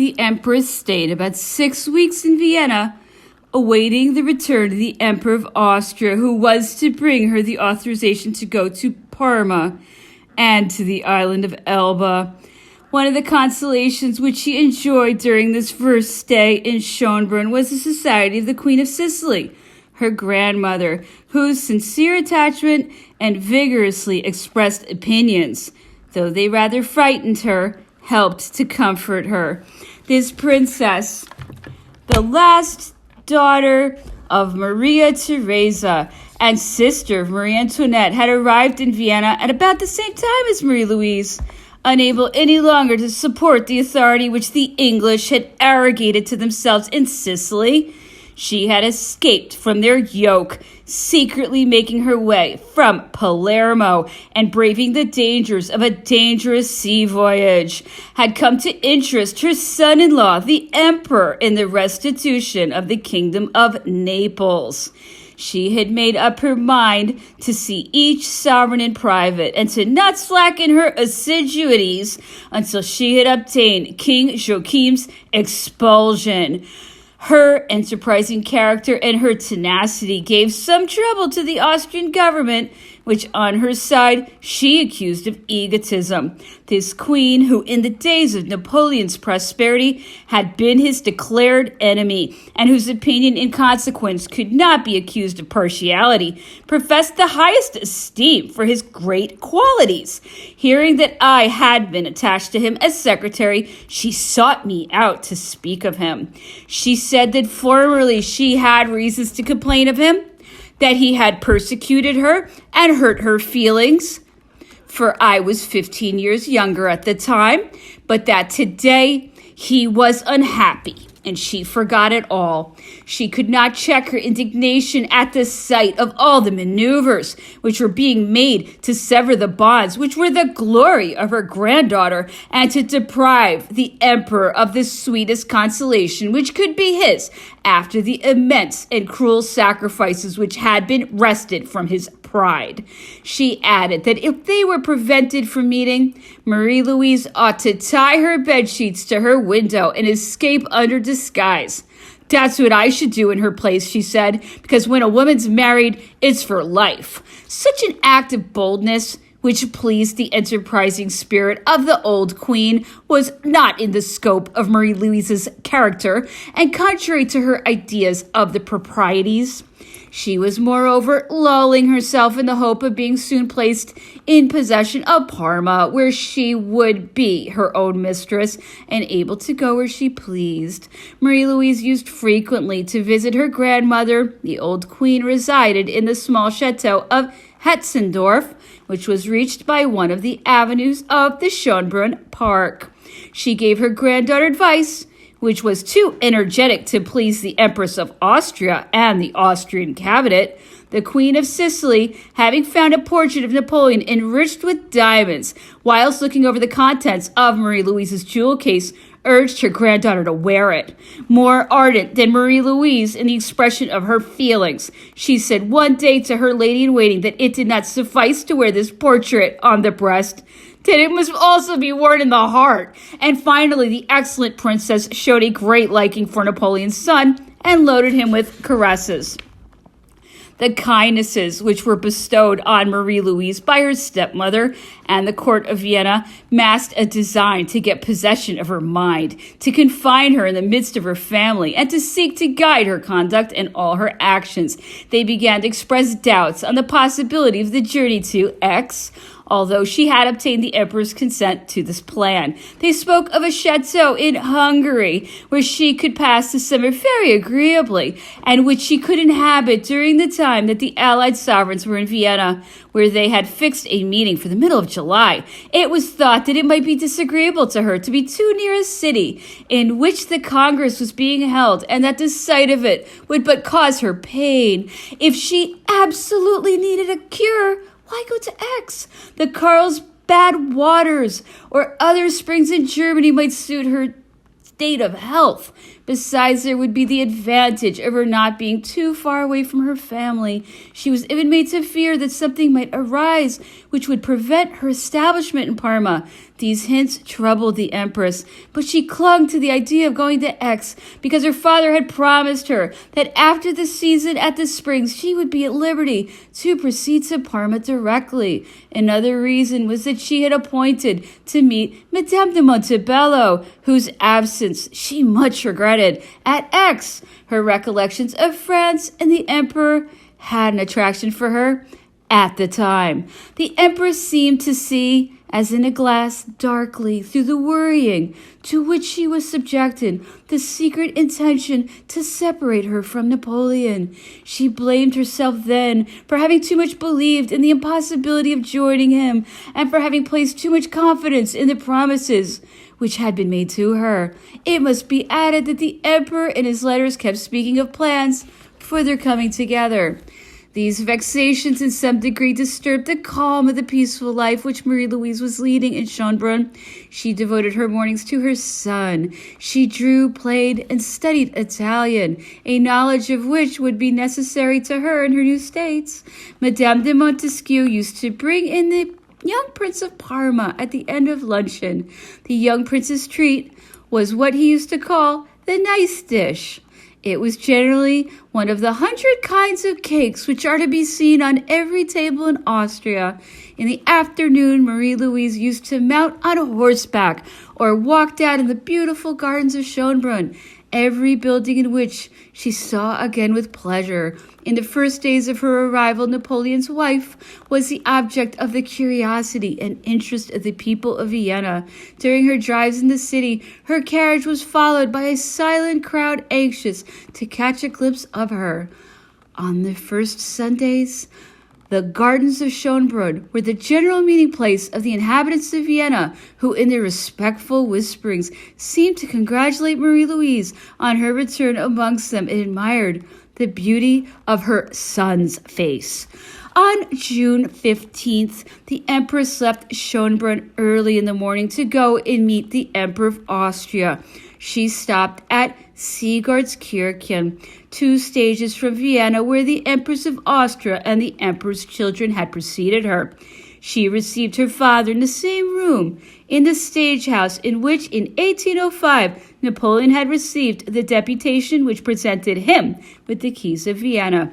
the Empress stayed about 6 weeks in Vienna, awaiting the return of the Emperor of Austria, who was to bring her the authorization to go to Parma and to the island of Elba. One of the consolations which she enjoyed during this first stay in Schönbrunn was the society of the Queen of Sicily, her grandmother, whose sincere attachment and vigorously expressed opinions, though they rather frightened her, helped to comfort her. This princess, the last daughter of Maria Theresa and sister of Marie Antoinette, had arrived in Vienna at about the same time as Marie Louise, unable any longer to support the authority which the English had arrogated to themselves in Sicily. She had escaped from their yoke, secretly making her way from Palermo and braving the dangers of a dangerous sea voyage, had come to interest her son-in-law, the emperor, in the restitution of the kingdom of Naples. She had made up her mind to see each sovereign in private and to not slacken her assiduities until she had obtained King Joachim's expulsion. Her enterprising character and her tenacity gave some trouble to the Austrian government, which on her side she accused of egotism. This queen, who in the days of Napoleon's prosperity had been his declared enemy, and whose opinion in consequence could not be accused of partiality, professed the highest esteem for his great qualities. Hearing that I had been attached to him as secretary, she sought me out to speak of him. She said that formerly she had reasons to complain of him, that he had persecuted her and hurt her feelings, for I was 15 years younger at the time, but that today he was unhappy, and she forgot it all. She could not check her indignation at the sight of all the maneuvers which were being made to sever the bonds which were the glory of her granddaughter, and to deprive the emperor of the sweetest consolation which could be his after the immense and cruel sacrifices which had been wrested from his pride. She added that if they were prevented from meeting, Marie Louise ought to tie her bedsheets to her window and escape under disguise. That's what I should do in her place, she said, because when a woman's married, it's for life. Such an act of boldness, which pleased the enterprising spirit of the old queen, was not in the scope of Marie Louise's character, and contrary to her ideas of the proprieties. She was, moreover, lulling herself in the hope of being soon placed in possession of Parma, where she would be her own mistress and able to go where she pleased. Marie Louise used frequently to visit her grandmother. The old queen resided in the small chateau of Hetzendorf, which was reached by one of the avenues of the Schönbrunn Park. She gave her granddaughter advice, which was too energetic to please the Empress of Austria and the Austrian cabinet. The Queen of Sicily, having found a portrait of Napoleon enriched with diamonds, whilst looking over the contents of Marie Louise's jewel case, urged her granddaughter to wear it. More ardent than Marie Louise in the expression of her feelings, she said one day to her lady-in-waiting that it did not suffice to wear this portrait on the breast, that it must also be worn in the heart. And finally, the excellent princess showed a great liking for Napoleon's son and loaded him with caresses. The kindnesses which were bestowed on Marie Louise by her stepmother and the court of Vienna masked a design to get possession of her mind, to confine her in the midst of her family, and to seek to guide her conduct and all her actions. They began to express doubts on the possibility of the journey to Aix, although she had obtained the emperor's consent to this plan. They spoke of a chateau in Hungary, where she could pass the summer very agreeably, and which she could inhabit during the time that the allied sovereigns were in Vienna, where they had fixed a meeting for the middle of July. It was thought that it might be disagreeable to her to be too near a city in which the Congress was being held, and that the sight of it would but cause her pain. If she absolutely needed a cure, why go to Aix? The Carlsbad waters or other springs in Germany might suit her state of health. Besides, there would be the advantage of her not being too far away from her family. She was even made to fear that something might arise which would prevent her establishment in Parma. These hints troubled the Empress, but she clung to the idea of going to Aix because her father had promised her that after the season at the Springs she would be at liberty to proceed to Parma directly. Another reason was that she had appointed to meet Madame de Montebello, whose absence she much regretted, at Aix. Her recollections of France and the Emperor had an attraction for her at the time. The Empress seemed to see, as in a glass, darkly through the worrying to which she was subjected, the secret intention to separate her from Napoleon. She blamed herself then for having too much believed in the impossibility of joining him, and for having placed too much confidence in the promises which had been made to her. It must be added that the Emperor in his letters kept speaking of plans for their coming together. These vexations in some degree disturbed the calm of the peaceful life which Marie-Louise was leading in Schönbrunn. She devoted her mornings to her son. She drew, played, and studied Italian, a knowledge of which would be necessary to her in her new states. Madame de Montesquieu used to bring in the young Prince of Parma at the end of luncheon. The young prince's treat was what he used to call the nice dish. It was generally one of the 100 kinds of cakes which are to be seen on every table in Austria. In the afternoon, Marie-Louise used to mount on horseback or walk down in the beautiful gardens of Schönbrunn, every building in which she saw again with pleasure. In the first days of her arrival, Napoleon's wife was the object of the curiosity and interest of the people of Vienna. During her drives in the city, her carriage was followed by a silent crowd anxious to catch a glimpse of her. On the first Sundays, the gardens of Schönbrunn were the general meeting place of the inhabitants of Vienna, who in their respectful whisperings seemed to congratulate Marie-Louise on her return amongst them and admired the beauty of her son's face. On June 15th, the Empress left Schönbrunn early in the morning to go and meet the Emperor of Austria. She stopped at Sigardskirchen, 2 stages from Vienna, where the Empress of Austria and the Emperor's children had preceded her. She received her father in the same room, in the stage house in which in 1805 Napoleon had received the deputation which presented him with the keys of Vienna.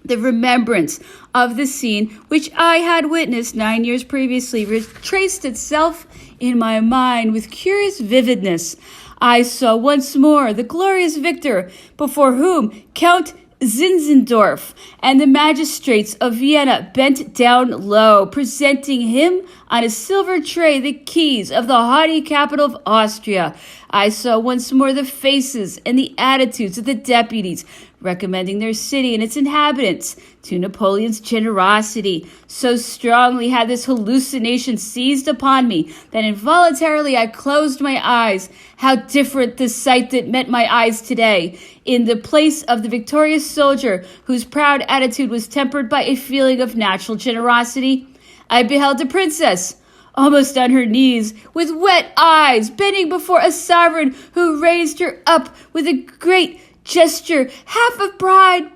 The remembrance of the scene which I had witnessed 9 years previously retraced itself in my mind with curious vividness. I saw once more the glorious victor before whom Count Zinzendorf and the magistrates of Vienna bent down low, presenting him on a silver tray the keys of the haughty capital of Austria. I saw once more the faces and the attitudes of the deputies, recommending their city and its inhabitants to Napoleon's generosity. So strongly had this hallucination seized upon me that involuntarily I closed my eyes. How different the sight that met my eyes today! In the place of the victorious soldier, whose proud attitude was tempered by a feeling of natural generosity, I beheld a princess, almost on her knees, with wet eyes, bending before a sovereign who raised her up with a great gesture, half of pride,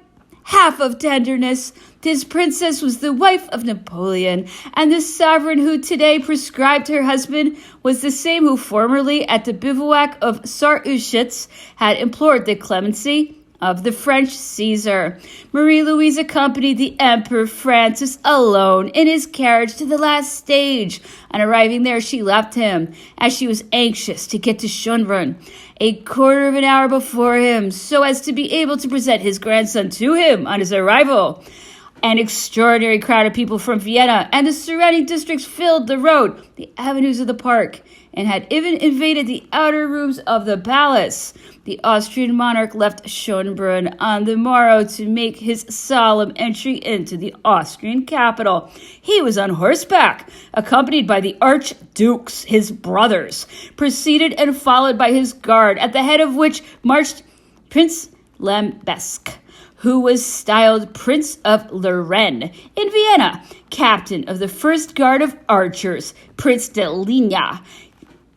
half of tenderness. This princess was the wife of Napoleon, and the sovereign who today prescribed her husband was the same who formerly at the bivouac of Sareuschitz had implored the clemency of the French Caesar. Marie-Louise accompanied the Emperor Francis alone in his carriage to the last stage. On arriving there, she left him, as she was anxious to get to Schönbrunn a quarter of an hour before him, so as to be able to present his grandson to him on his arrival. An extraordinary crowd of people from Vienna and the surrounding districts filled the road, the avenues of the park, and had even invaded the outer rooms of the palace. The Austrian monarch left Schönbrunn on the morrow to make his solemn entry into the Austrian capital. He was on horseback, accompanied by the archdukes, his brothers, preceded and followed by his guard, at the head of which marched Prince Lambesc, who was styled Prince of Lorraine. In Vienna, captain of the First Guard of Archers, Prince de Ligna,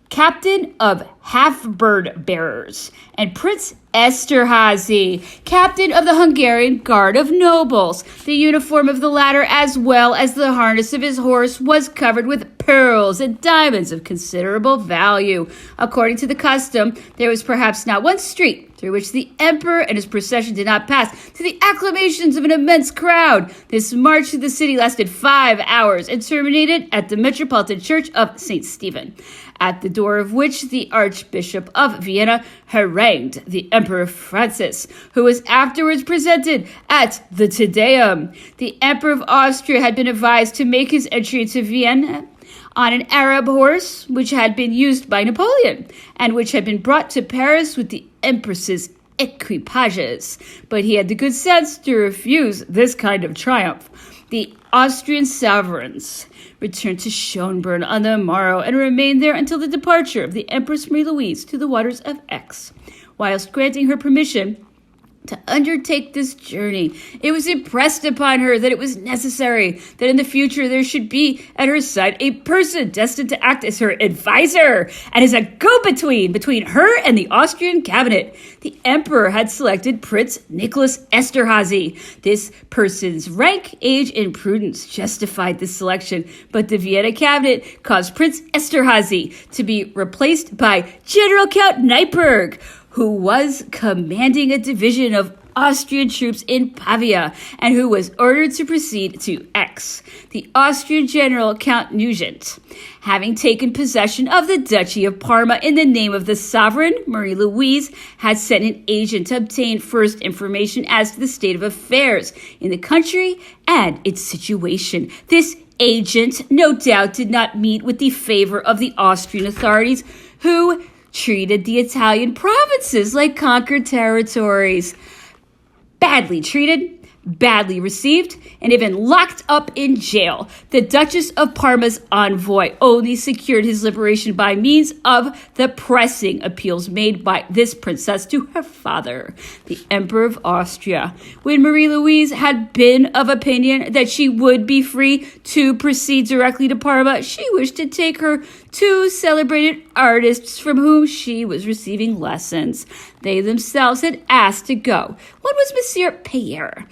captain of half-bird bearers, and Prince Esterhazy, captain of the Hungarian Guard of Nobles. The uniform of the latter, as well as the harness of his horse, was covered with pearls and diamonds of considerable value. According to the custom, there was perhaps not one street through which the emperor and his procession did not pass to the acclamations of an immense crowd. This march through the city lasted 5 hours and terminated at the Metropolitan Church of St. Stephen, at the door of which the Archbishop of Vienna harangued the Emperor Francis, who was afterwards presented at the Te Deum. The Emperor of Austria had been advised to make his entry into Vienna on an Arab horse which had been used by Napoleon and which had been brought to Paris with the Empress's equipages. But he had the good sense to refuse this kind of triumph. The Austrian sovereigns returned to Schönbrunn on the morrow and remained there until the departure of the Empress Marie-Louise to the waters of Aix. Whilst granting her permission to undertake this journey, it was impressed upon her that it was necessary that in the future there should be at her side a person destined to act as her advisor and as a go-between between her and the Austrian cabinet. The emperor had selected Prince Nicholas Esterhazy. This person's rank, age, and prudence justified this selection, but the Vienna cabinet caused Prince Esterhazy to be replaced by General Count Neipperg, who was commanding a division of Austrian troops in Pavia and who was ordered to proceed to Aix. The Austrian general, Count Nugent, having taken possession of the Duchy of Parma in the name of the sovereign, Marie-Louise, had sent an agent to obtain first information as to the state of affairs in the country and its situation. This agent, no doubt, did not meet with the favor of the Austrian authorities, who treated the Italian provinces like conquered territories. Badly treated, badly received, and even locked up in jail. The Duchess of Parma's envoy only secured his liberation by means of the pressing appeals made by this princess to her father, the Emperor of Austria. When Marie-Louise had been of opinion that she would be free to proceed directly to Parma, she wished to take her two celebrated artists from whom she was receiving lessons. They themselves had asked to go. One was Monsieur Payer.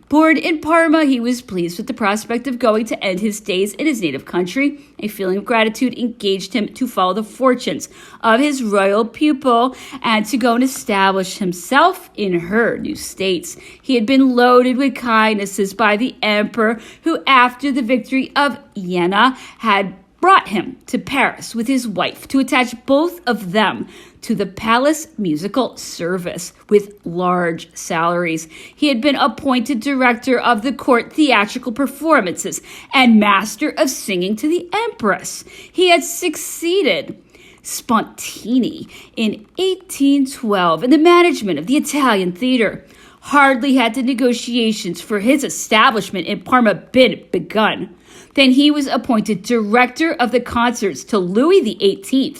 Born in Parma, he was pleased with the prospect of going to end his days in his native country. A feeling of gratitude engaged him to follow the fortunes of his royal pupil and to go and establish himself in her new states. He had been loaded with kindnesses by the emperor, who, after the victory of Jena, had brought him to Paris with his wife to attach both of them to the palace musical service with large salaries. He had been appointed director of the court theatrical performances and master of singing to the empress. He had succeeded Spontini in 1812 in the management of the Italian theater. Hardly had the negotiations for his establishment in Parma been begun. Then he was appointed director of the concerts to Louis XVIII,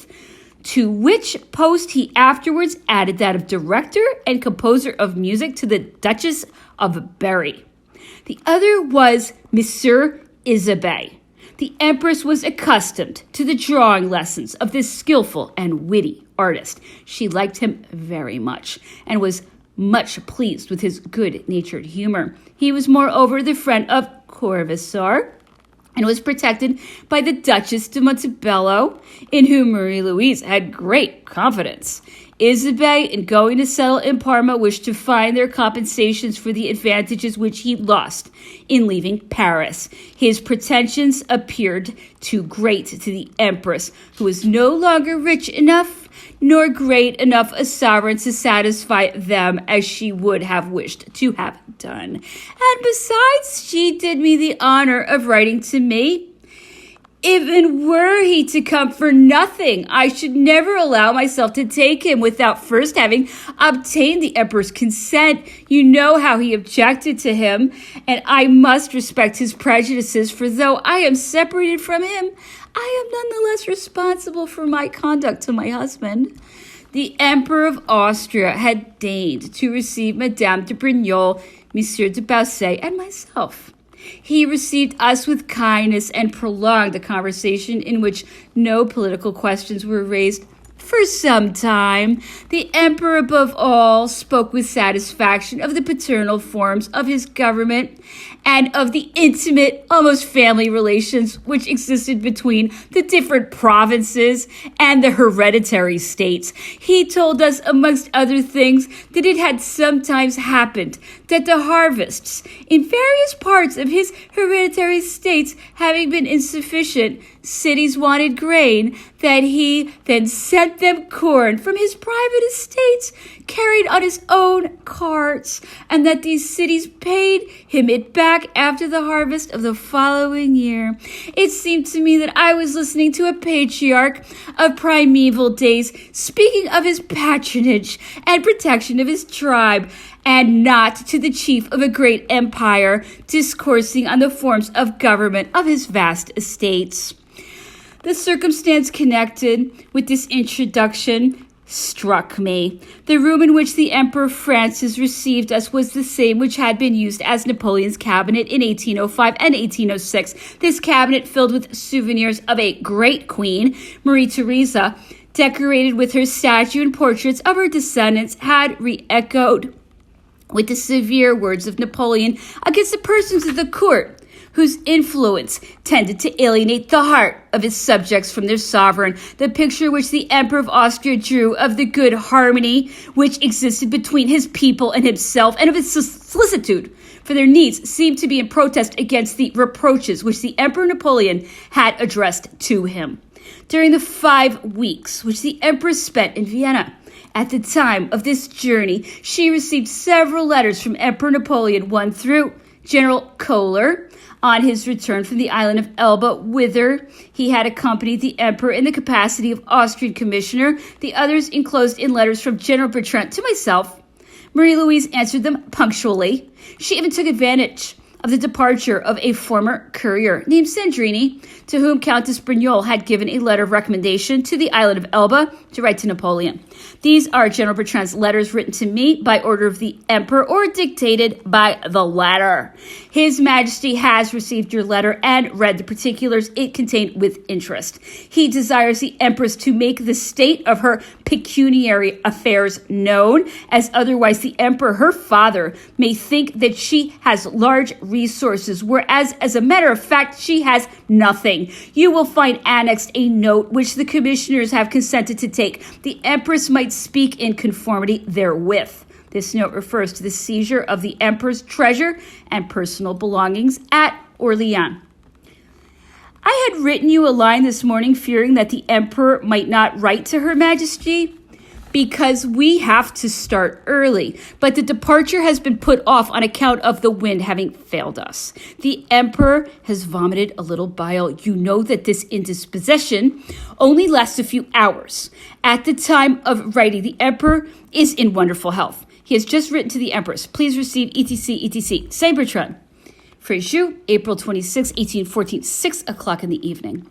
to which post he afterwards added that of director and composer of music to the Duchess of Berry. The other was Monsieur Isabey. The empress was accustomed to the drawing lessons of this skillful and witty artist. She liked him very much and was much pleased with his good-natured humor. He was moreover the friend of Corvisart, and was protected by the Duchess de Montebello, in whom Marie-Louise had great confidence. Isabey, in going to settle in Parma, wished to find their compensations for the advantages which he lost in leaving Paris. His pretensions appeared too great to the empress, who was no longer rich enough nor great enough a sovereign to satisfy them as she would have wished to have done. And besides, she did me the honor of writing to me. Even were he to come for nothing, I should never allow myself to take him without first having obtained the emperor's consent. You know how he objected to him, and I must respect his prejudices, for though I am separated from him, I am nonetheless responsible for my conduct to my husband. The Emperor of Austria had deigned to receive Madame de Brignol, Monsieur de Bausset, and myself. He received us with kindness and prolonged the conversation in which no political questions were raised, For some time, the emperor above all spoke with satisfaction of the paternal forms of his government and of the intimate, almost family relations which existed between the different provinces and the hereditary states. He told us, amongst other things, that it had sometimes happened that the harvests in various parts of his hereditary states having been insufficient, cities wanted grain, that he then sent them corn from his private estates, carried on his own carts, and that these cities paid him it back after the harvest of the following year. It seemed to me that I was listening to a patriarch of primeval days speaking of his patronage and protection of his tribe, and not to the chief of a great empire discoursing on the forms of government of his vast estates. The circumstance connected with this introduction struck me. The room in which the Emperor Francis received us was the same which had been used as Napoleon's cabinet in 1805 and 1806. This cabinet, filled with souvenirs of a great queen, Marie Theresa, decorated with her statue and portraits of her descendants, had re-echoed with the severe words of Napoleon against the persons of the court, whose influence tended to alienate the heart of his subjects from their sovereign. The picture which the Emperor of Austria drew of the good harmony which existed between his people and himself, and of his solicitude for their needs, seemed to be in protest against the reproaches which the Emperor Napoleon had addressed to him. During the 5 weeks which the Empress spent in Vienna, at the time of this journey, she received several letters from Emperor Napoleon, one through General Kohler, on his return from the island of Elba, whither he had accompanied the emperor in the capacity of Austrian commissioner, the others enclosed in letters from General Bertrand to myself. Marie-Louise answered them punctually. She even took advantage of the departure of a former courier named Sandrini, to whom Countess Brignol had given a letter of recommendation to the island of Elba to write to Napoleon. These are General Bertrand's letters written to me by order of the Emperor or dictated by the latter. His Majesty has received your letter and read the particulars it contained with interest. He desires the Empress to make the state of her pecuniary affairs known, as otherwise the Emperor, her father, may think that she has large resources, whereas, as a matter of fact, she has nothing. You will find annexed a note which the commissioners have consented to take. The Empress might speak in conformity therewith. This note refers to the seizure of the Emperor's treasure and personal belongings at Orleans. I had written you a line this morning fearing that the Emperor might not write to Her Majesty, because we have to start early, but the departure has been put off on account of the wind having failed us. The Emperor has vomited a little bile. You know that this indisposition only lasts a few hours. At the time of writing, the Emperor is in wonderful health. He has just written to the Empress. Please receive etc. etc. Saint Bertrand. Fréjus, April 26, 1814, 6 o'clock in the evening.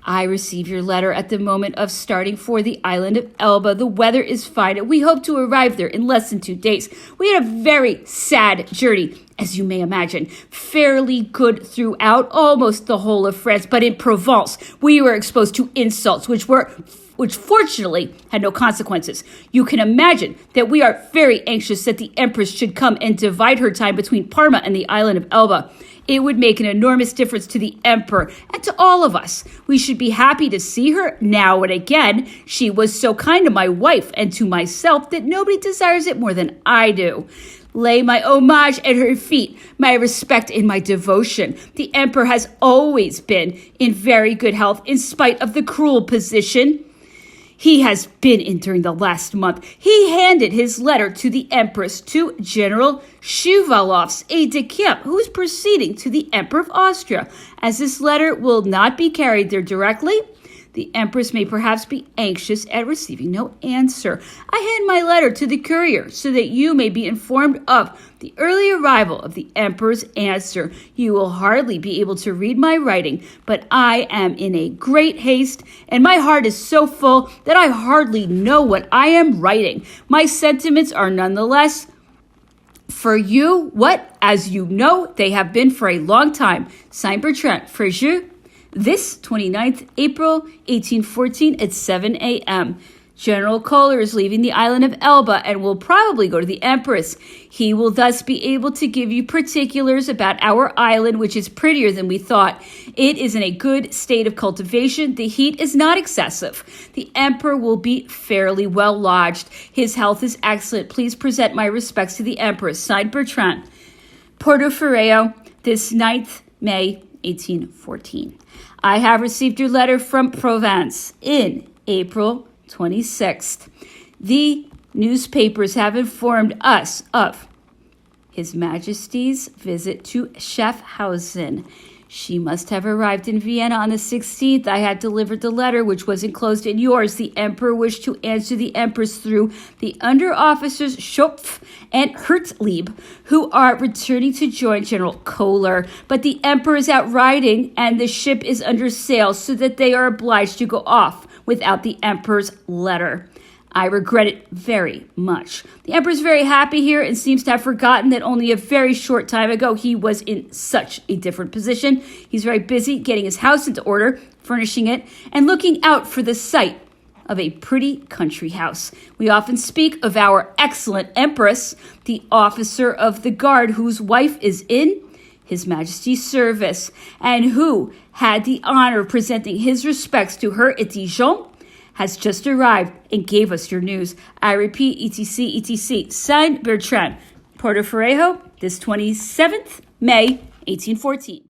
I receive your letter at the moment of starting for the island of Elba. The weather is fine, and we hope to arrive there in less than 2 days. We had a very sad journey, as you may imagine. Fairly good throughout almost the whole of France, but in Provence, we were exposed to insults which fortunately had no consequences. You can imagine that we are very anxious that the Empress should come and divide her time between Parma and the island of Elba. It would make an enormous difference to the Emperor and to all of us. We should be happy to see her now and again. She was so kind to my wife and to myself that nobody desires it more than I do. Lay my homage at her feet, my respect and my devotion. The Emperor has always been in very good health in spite of the cruel position he has been in during the last month. He handed his letter to the Empress to General Shuvaloff's aide-de-camp, who is proceeding to the Emperor of Austria. As this letter will not be carried there directly, the Empress may perhaps be anxious at receiving no answer. I hand my letter to the courier so that you may be informed of the early arrival of the Emperor's answer. You will hardly be able to read my writing, but I am in a great haste, and my heart is so full that I hardly know what I am writing. My sentiments are nonetheless for you what, as you know, they have been for a long time. Saint Bertrand, Fréjus, this 29th April, 1814 at 7 a.m. General Kohler is leaving the island of Elba and will probably go to the Empress. He will thus be able to give you particulars about our island, which is prettier than we thought. It is in a good state of cultivation. The heat is not excessive. The Emperor will be fairly well lodged. His health is excellent. Please present my respects to the Empress. Signed, Bertrand. Porto Ferreo, this 9th May, 1814. I have received your letter from Provence in April 26th. The newspapers have informed us of His Majesty's visit to Schaffhausen. She must have arrived in Vienna on the 16th. I had delivered the letter, which was enclosed in yours. The Emperor wished to answer the Empress through the under-officers Schopf and Hertlieb, who are returning to join General Kohler. But the Emperor is out riding, and the ship is under sail, so that they are obliged to go off without the Emperor's letter. I regret it very much. The Emperor is very happy here and seems to have forgotten that only a very short time ago he was in such a different position. He's very busy getting his house into order, furnishing it, and looking out for the sight of a pretty country house. We often speak of our excellent Empress, the officer of the guard whose wife is in His Majesty's service, and who had the honor of presenting his respects to her at Dijon, has just arrived and gave us your news. I repeat, etc., etc. Signed, Bertrand. Porto Ferreo, this 27th May, 1814.